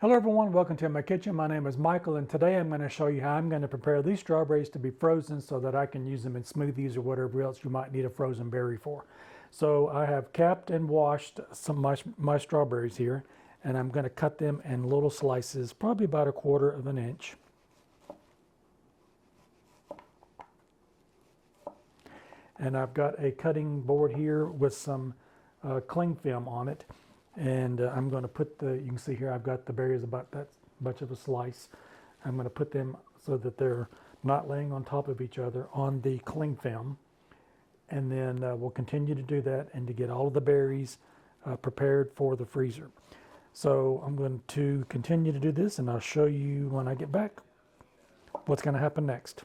Hello everyone, welcome to my kitchen. My name is Michael and today I'm going to show you how I'm going to prepare these strawberries to be frozen so that I can use them in smoothies or whatever else you might need a frozen berry for. So I have capped and washed some of my strawberries here, and I'm going to cut them in little slices, probably about 1/4 of an inch. And I've got a cutting board here with some cling film on it. And I'm going to put you can see here I've got the berries about that much of a slice. I'm going to put them so that they're not laying on top of each other on the cling film. And then we'll continue to do that and to get all of the berries prepared for the freezer. So I'm going to continue to do this, and I'll show you when I get back what's going to happen next.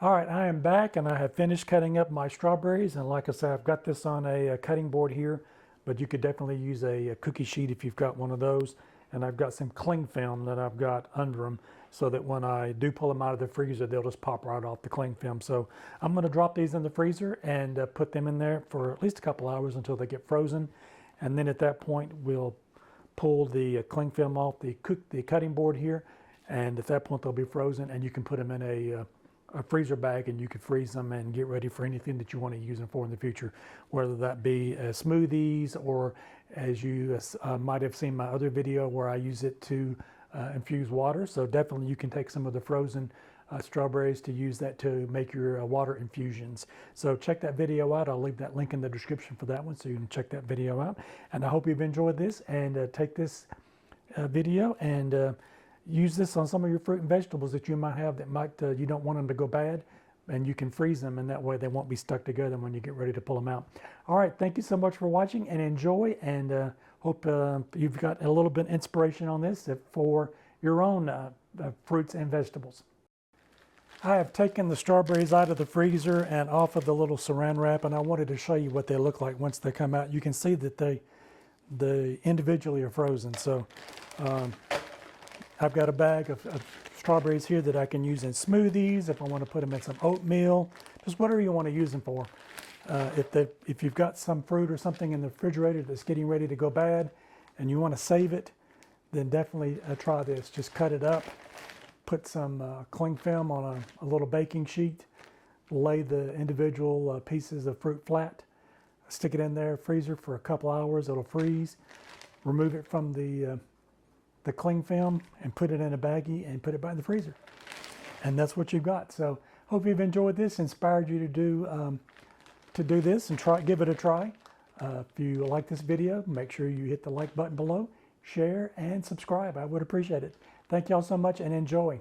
All right, I am back and I have finished cutting up my strawberries. And like I said, I've got this on a cutting board here, but you could definitely use a cookie sheet if you've got one of those. And I've got some cling film that I've got under them so that when I do pull them out of the freezer, they'll just pop right off the cling film. So I'm going to drop these in the freezer and put them in there for at least a couple hours until they get frozen. And then at that point, we'll pull the cling film off the cutting board here. And at that point, they'll be frozen, and you can put them in a freezer bag, and you can freeze them and get ready for anything that you want to use them for in the future, whether that be smoothies, or as you might have seen my other video where I use it to infuse water. So definitely you can take some of the frozen strawberries to use that to make your water infusions. So check that video out. I'll leave that link in the description for that one so you can check that video out. And I hope you've enjoyed this, and take this video and use this on some of your fruit and vegetables that you might have that you don't want them to go bad, and you can freeze them, and that way they won't be stuck together when you get ready to pull them out. All right, thank you so much for watching, and enjoy, and hope you've got a little bit of inspiration on this for your own fruits and vegetables. I have taken the strawberries out of the freezer and off of the little saran wrap, and I wanted to show you what they look like once they come out. You can see that they individually are frozen. So I've got a bag of strawberries here that I can use in smoothies, if I want to put them in some oatmeal, just whatever you want to use them for. If you've got some fruit or something in the refrigerator that's getting ready to go bad and you want to save it, then definitely try this. Just cut it up, put some cling film on a little baking sheet, lay the individual pieces of fruit flat, stick it in there, freezer for a couple hours, it'll freeze, remove it from the cling film and put it in a baggie and put it back in the freezer. And that's what you've got. So hope you've enjoyed this, inspired you to do this and give it a try. If you like this video, make sure you hit the like button below, share and subscribe. I would appreciate it. Thank y'all so much and enjoy.